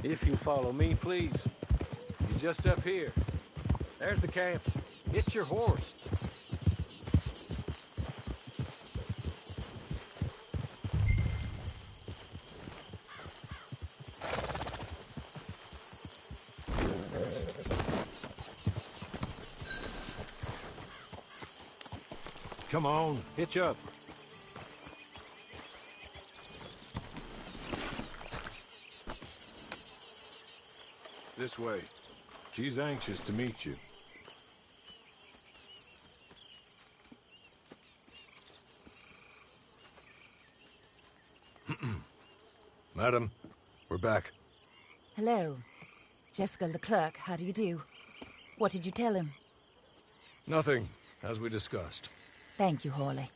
If you follow me, please. You're just up here. There's the camp. Hit your horse. Come on, hitch up. This way. She's anxious to meet you. Madam, we're back. Hello. Jessica Leclerc, how do you do? What did you tell him? Nothing, as we discussed. Thank you, Hawley.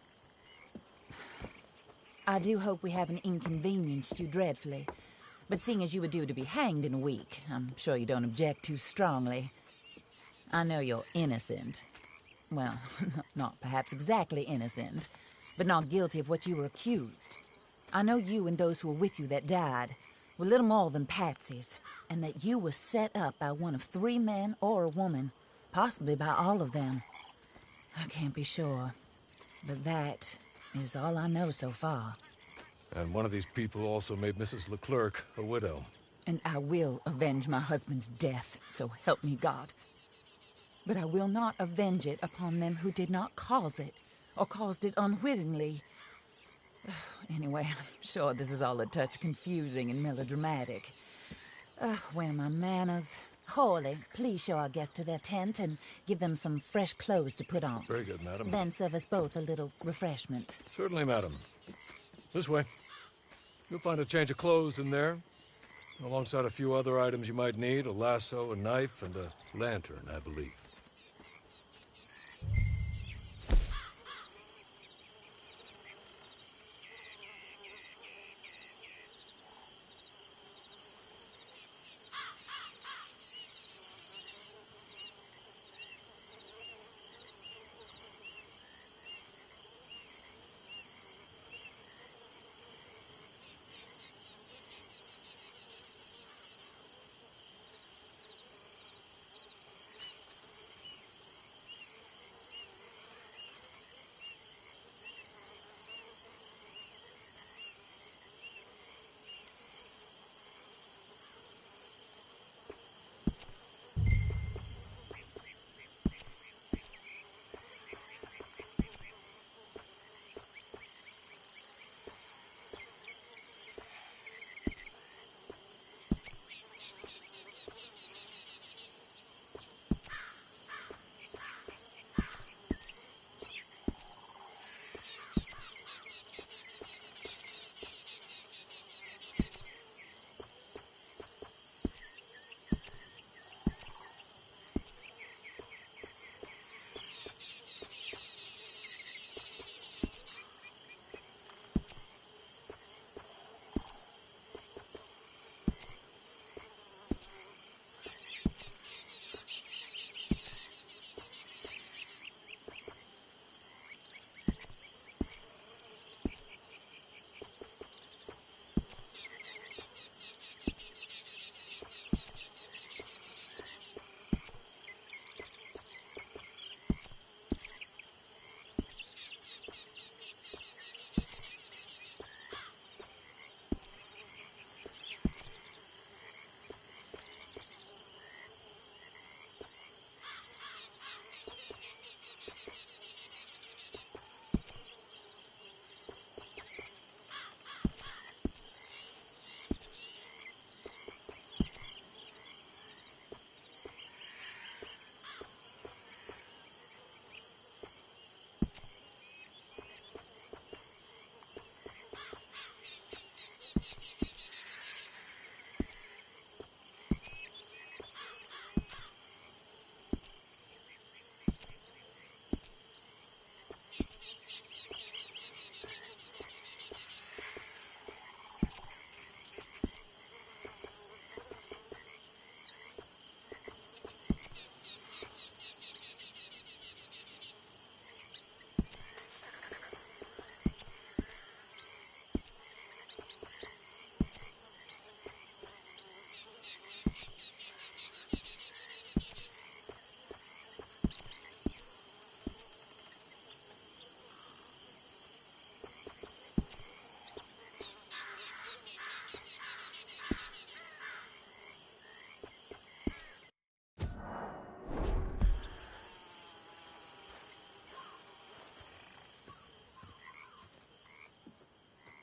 I do hope we haven't inconvenienced you dreadfully. But seeing as you were due to be hanged in a week, I'm sure you don't object too strongly. I know you're innocent. Well, not perhaps exactly innocent, but not guilty of what you were accused. I know you and those who were with you that died were little more than patsies, and that you were set up by one of 3 men or a woman, possibly by all of them. I can't be sure, but that is all I know so far. And one of these people also made Mrs. Leclerc a widow. And I will avenge my husband's death, so help me God. But I will not avenge it upon them who did not cause it, or caused it unwittingly. Anyway, I'm sure this is all a touch confusing and melodramatic. Where are my manners? Hawley, please show our guests to their tent and give them some fresh clothes to put on. Very good, madam. Then serve us both a little refreshment. Certainly, madam. This way. You'll find a change of clothes in there, alongside a few other items you might need, a lasso, a knife, and a lantern, I believe.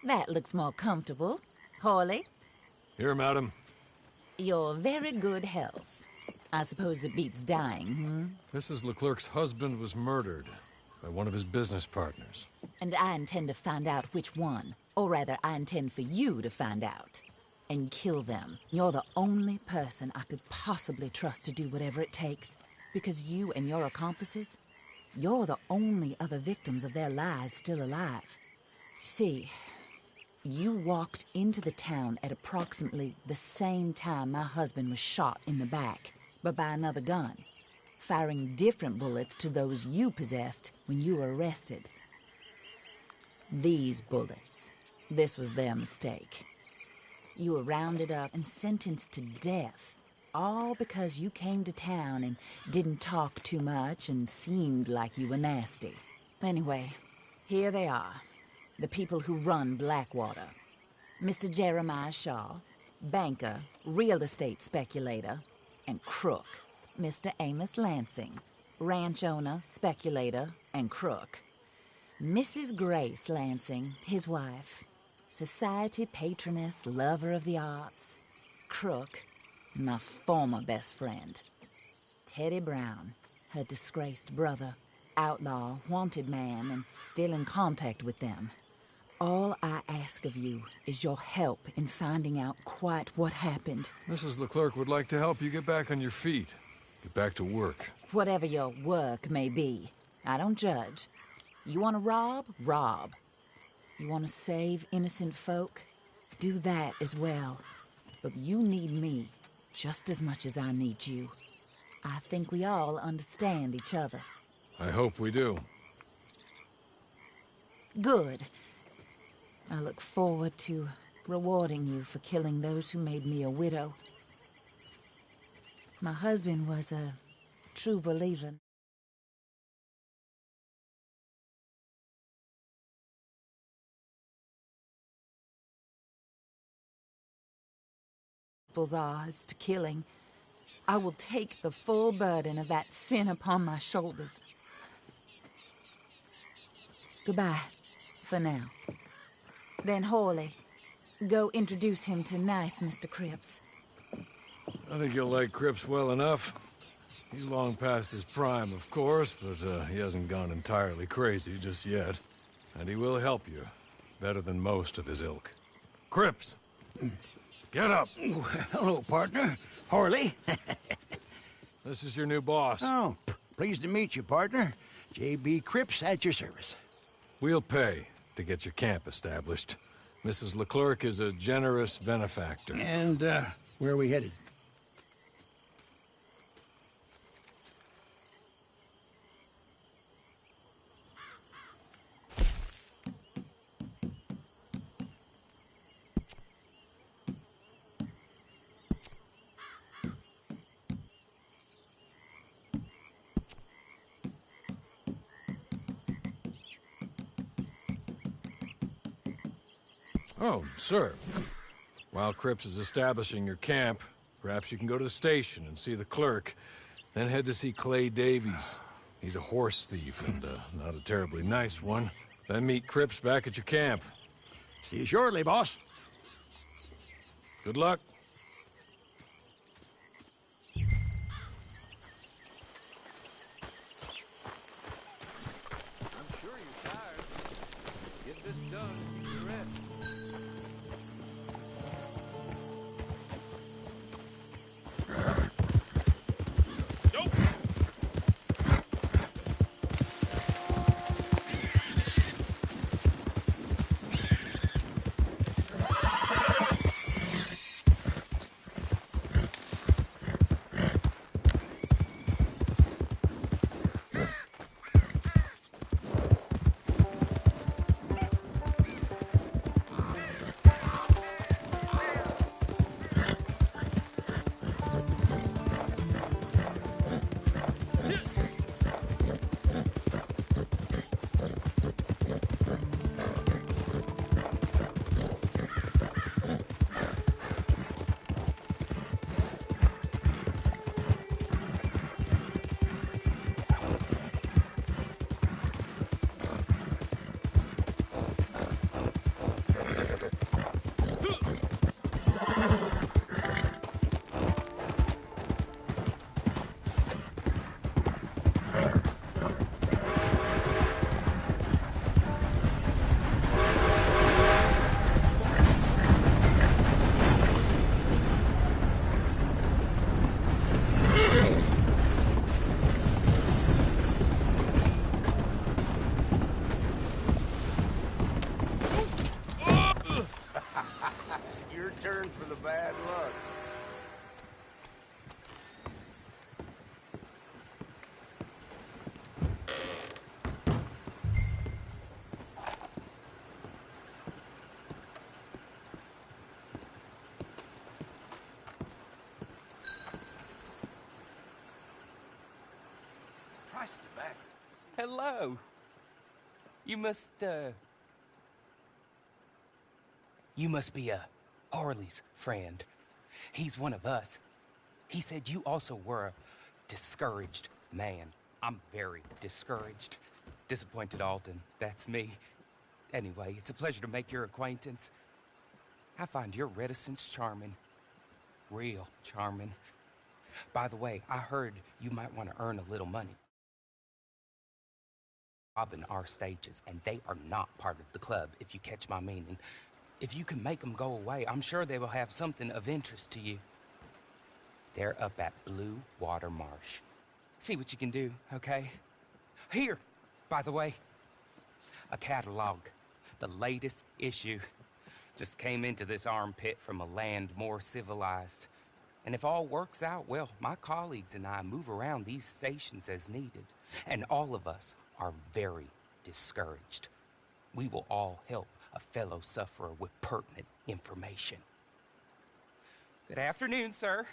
That looks more comfortable. Hawley, Here, madam. your very good health. I suppose it beats dying, Mrs. Leclerc's husband was murdered by one of his business partners. And I intend to find out which one. Or rather, I intend for you to find out. And kill them. You're the only person I could possibly trust to do whatever it takes. Because you and your accomplices, you're the only other victims of their lies still alive. You see, you walked into the town at approximately the same time my husband was shot in the back, but by another gun, firing different bullets to those you possessed when you were arrested. These bullets, this was their mistake. You were rounded up and sentenced to death, all because you came to town and didn't talk too much and seemed like you were nasty. Anyway, here they are, the people who run Blackwater. Mr. Jeremiah Shaw, banker, real estate speculator, and crook. Mr. Amos Lansing, ranch owner, speculator, and crook. Mrs. Grace Lansing, his wife, society patroness, lover of the arts, crook, and my former best friend. Teddy Brown, her disgraced brother, outlaw, wanted man, and still in contact with them. All I ask of you is your help in finding out quite what happened. Mrs. Leclerc would like to help you get back on your feet. Get back to work. Whatever your work may be, I don't judge. You want to rob? Rob. You want to save innocent folk? Do that as well. But you need me just as much as I need you. I think we all understand each other. I hope we do. Good. I look forward to rewarding you for killing those who made me a widow. My husband was a true believer. People's eyes to killing. I will take the full burden of that sin upon my shoulders. Goodbye, for now. Then Hawley, go introduce him to nice Mr. Cripps. I think you'll like Cripps well enough. He's long past his prime, of course, but he hasn't gone entirely crazy just yet. And he will help you, better than most of his ilk. Cripps! Get up! Hello, partner. Harley. This is your new boss. Oh, pleased to meet you, partner. J.B. Cripps at your service. We'll pay to get your camp established. Mrs. Leclerc is a generous benefactor. And, where are we headed? Oh, sir. While Cripps is establishing your camp, perhaps you can go to the station and see the clerk, then head to see Clay Davies. He's a horse thief, and not a terribly nice one. Then meet Cripps back at your camp. See you shortly, boss. Good luck. I'm sure you're tired. Get this done and keep your rest. Pass the tobacco. Hello. You must be Harley's friend. He's one of us. He said you also were a discouraged man. I'm very discouraged. Disappointed Alden, that's me. Anyway, it's a pleasure to make your acquaintance. I find your reticence charming. Real charming. By the way, I heard you might want to earn a little money. Robbing our stages, and they are not part of the club, if you catch my meaning. If you can make them go away, I'm sure they will have something of interest to you. They're up at Blue Water Marsh. See what you can do, okay? Here, by the way, a catalog. The latest issue. Just came into this armpit from a land more civilized. And if all works out, well, my colleagues and I move around these stations as needed. And all of us are very discouraged. We will all help a fellow sufferer with pertinent information. Good afternoon, sir.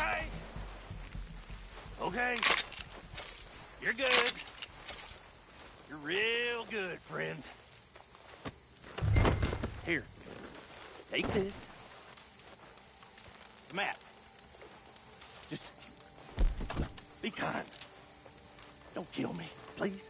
Okay. Okay. You're good. You're real good, friend. Here. Take this. Map. Just be kind. Don't kill me, please.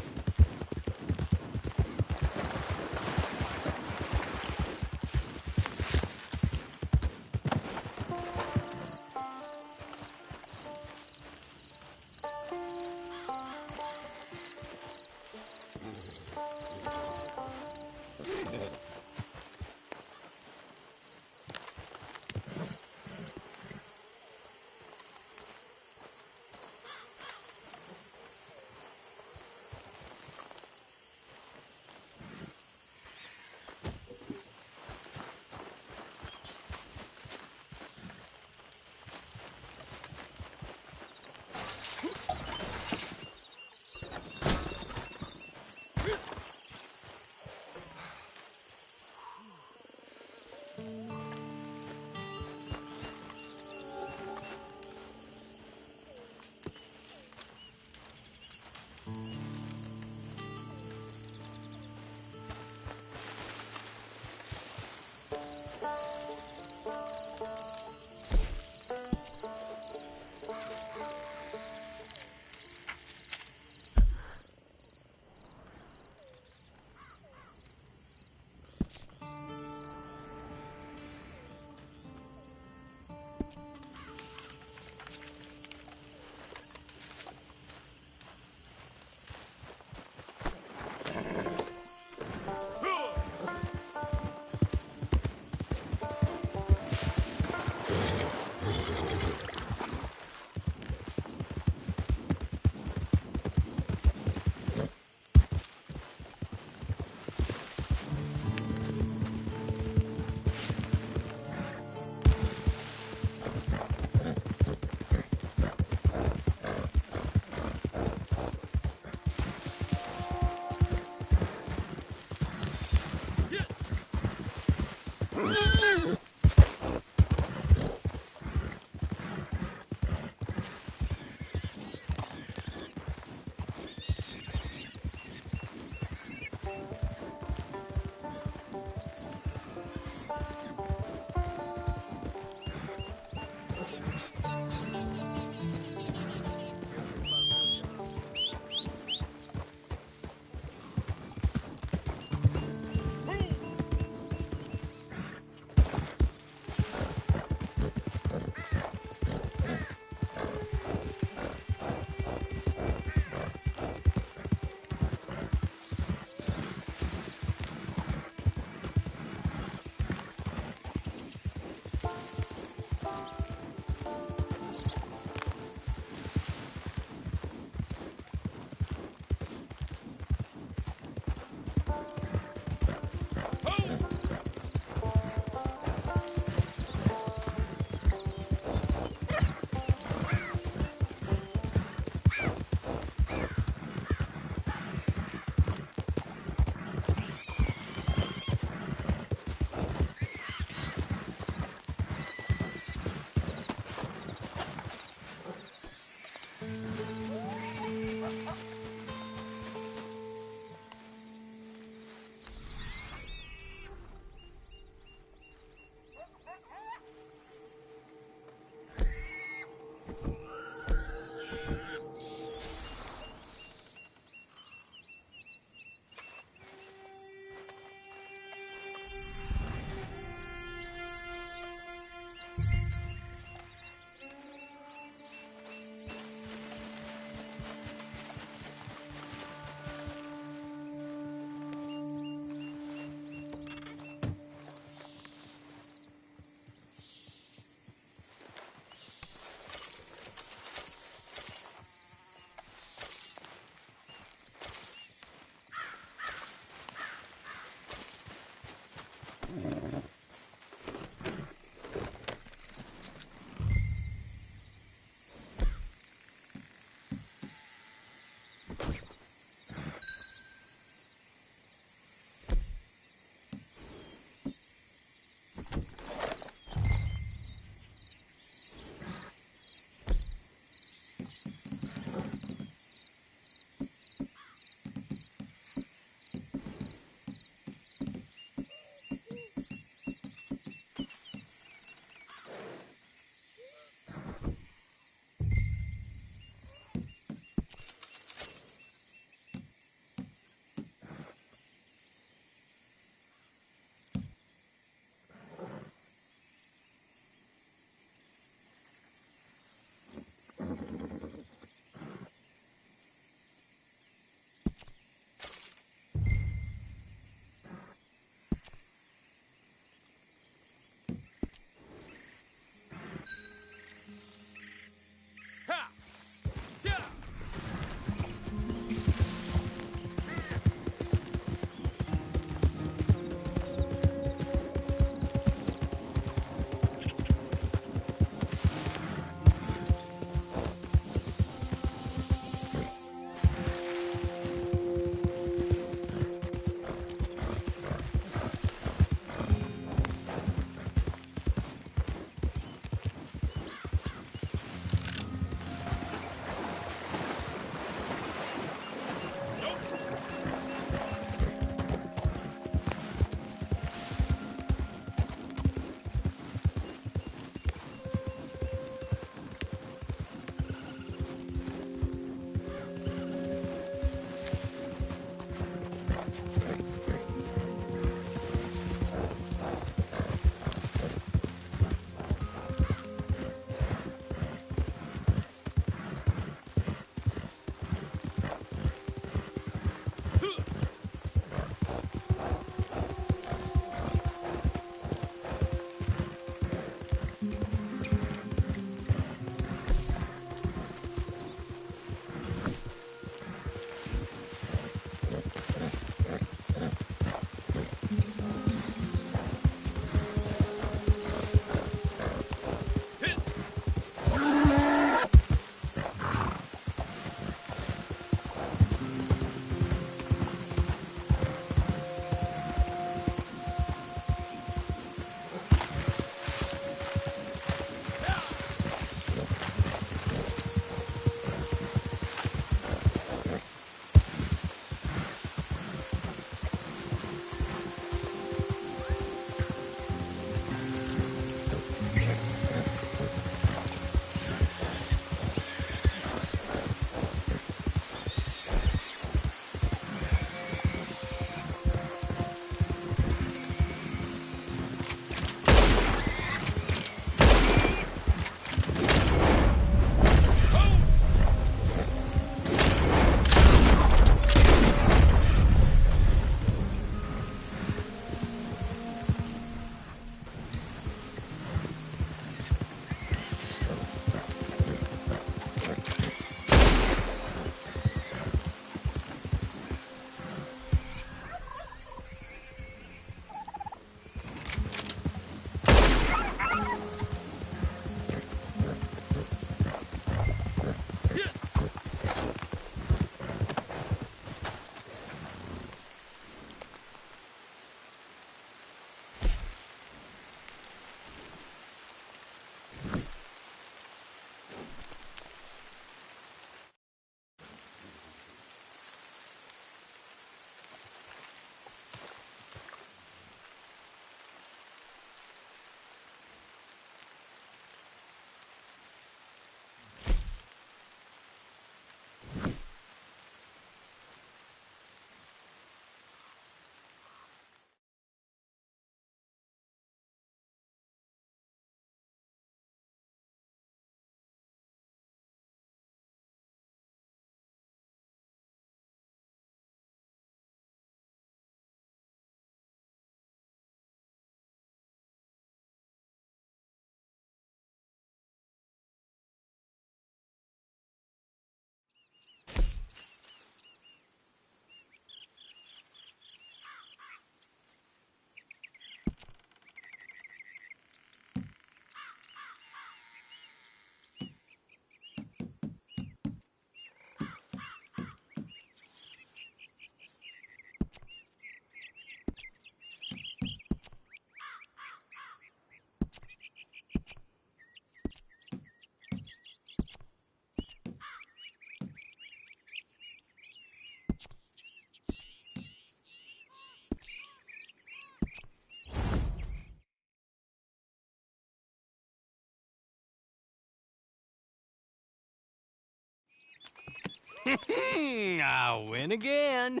I win again.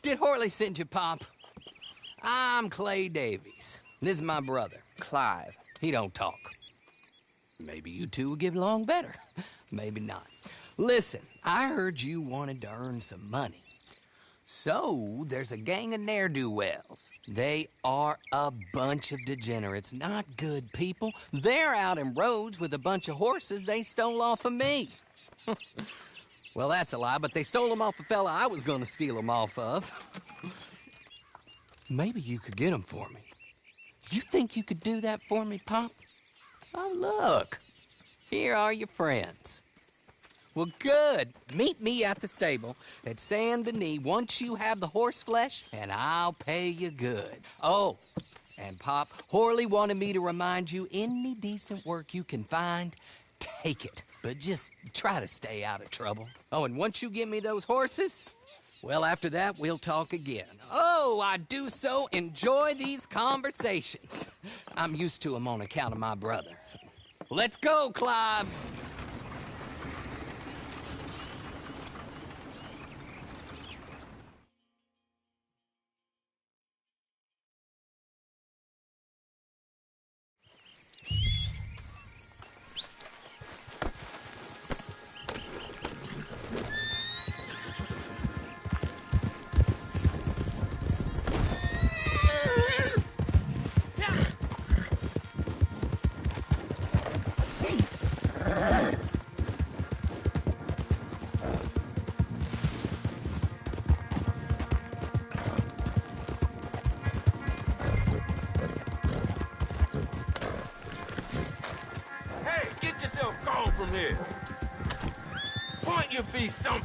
Did Horley send you, Pop? I'm Clay Davies. This is my brother, Clive. He don't talk. Maybe you two will get along better. Maybe not. Listen, I heard you wanted to earn some money. So, there's a gang of ne'er-do-wells. They are a bunch of degenerates, not good people. They're out in roads with a bunch of horses they stole off of me. Well, that's a lie, but they stole them off a fella I was gonna steal them off of. Maybe you could get them for me. You think you could do that for me, Pop? Oh, look. Here are your friends. Well, good. Meet me at the stable at Saint Denis once you have the horse flesh, and I'll pay you good. Oh, and Pop, Horley wanted me to remind you, any decent work you can find, take it. But just try to stay out of trouble. Oh, and once you give me those horses, well, after that, we'll talk again. Oh, I do so enjoy these conversations. I'm used to them on account of my brother. Let's go, Clive. Hey, get yourself gone from here. Point your feet, some.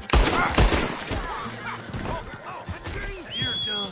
You're done.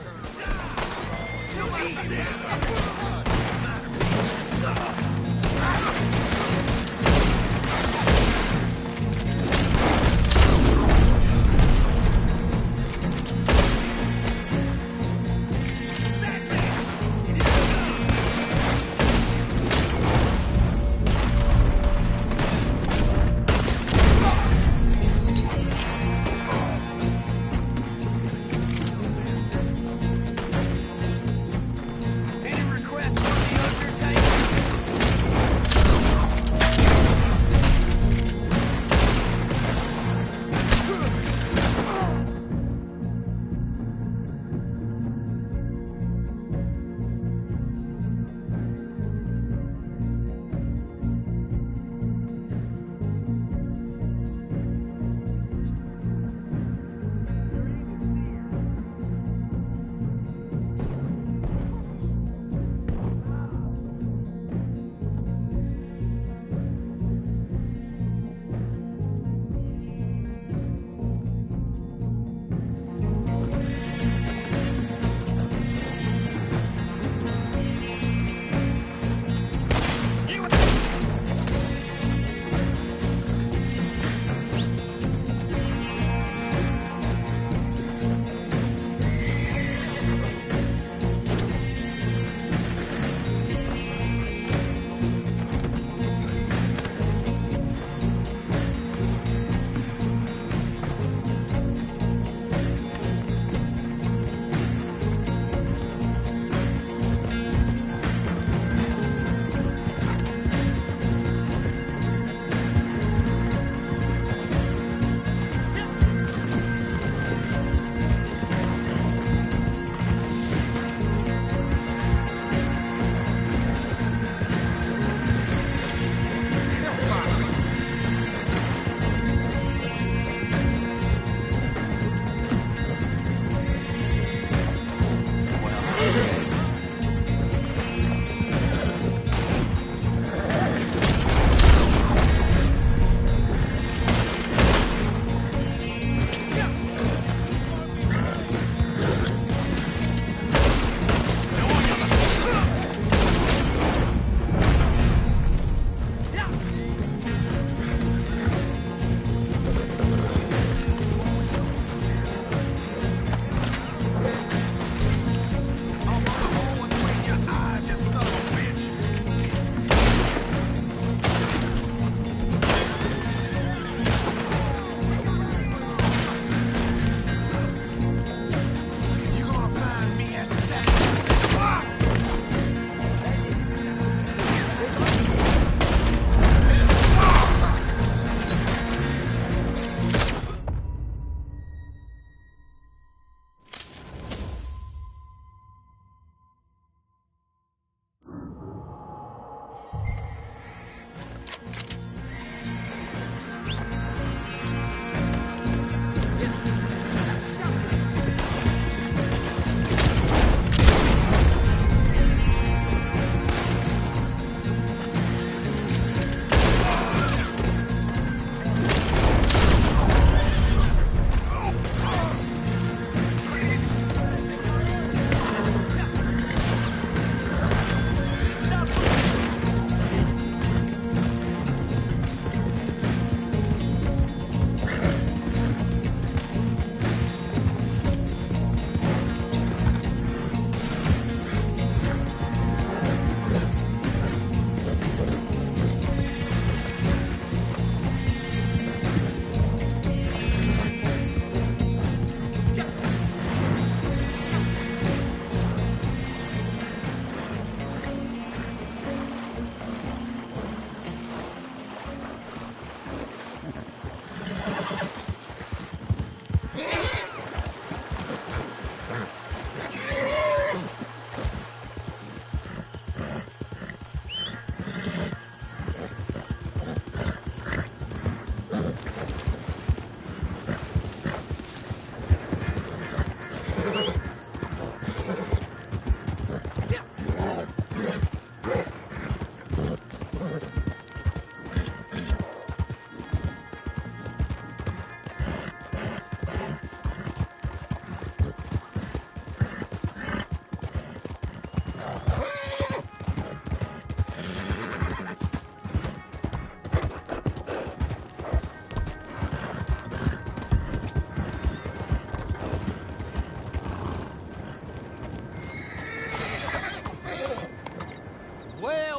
Any requests for the Undertaker?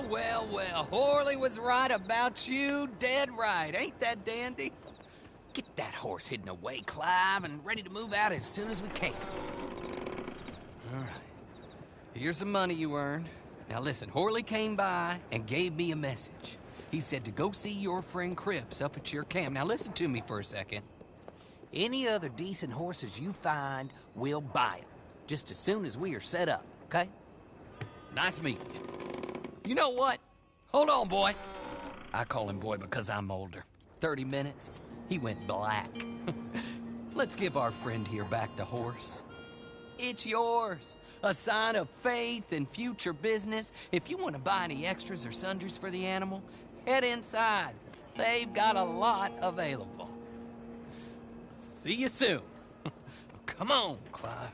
Well. Horley was right about you, dead right. Ain't that dandy? Get that horse hidden away, Clive, and ready to move out as soon as we can. All right. Here's the money you earned. Now listen, Horley came by and gave me a message. He said to go see your friend Cripps up at your camp. Now listen to me for a second. Any other decent horses you find, we'll buy them. Just as soon as we are set up, okay? Nice meeting you. You know what? Hold on, boy. I call him boy because I'm older. 30 minutes, he went black. Let's give our friend here back the horse. It's yours. A sign of faith and future business. If you want to buy any extras or sundries for the animal, head inside. They've got a lot available. See you soon. Come on, Clive.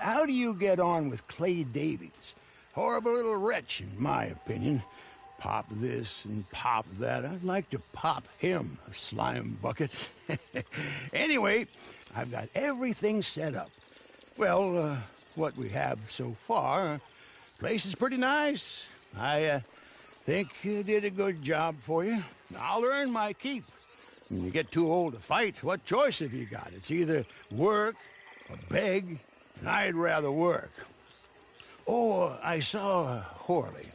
how do you get on with Clay Davies? Horrible little wretch, in my opinion. Pop this and pop that. I'd like to pop him, a slime bucket. Anyway, I've got everything set up. Well, what we have so far, place is pretty nice. I think you did a good job for you. I'll earn my keep. When you get too old to fight, what choice have you got? It's either work or beg, and I'd rather work. Oh, I saw Horley.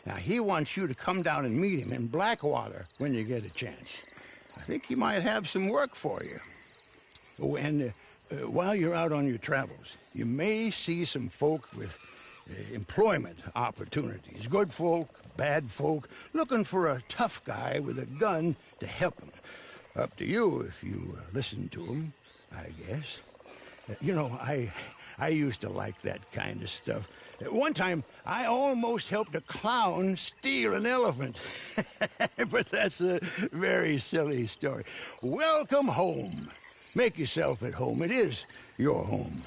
Now, he wants you to come down and meet him in Blackwater when you get a chance. I think he might have some work for you. Oh, and while you're out on your travels, you may see some folk with employment opportunities. Good folk, bad folk, looking for a tough guy with a gun to help them. Up to you if you listen to them, I guess. You know, I used to like that kind of stuff. One time, I almost helped a clown steal an elephant. But that's a very silly story. Welcome home. Make yourself at home. It is your home.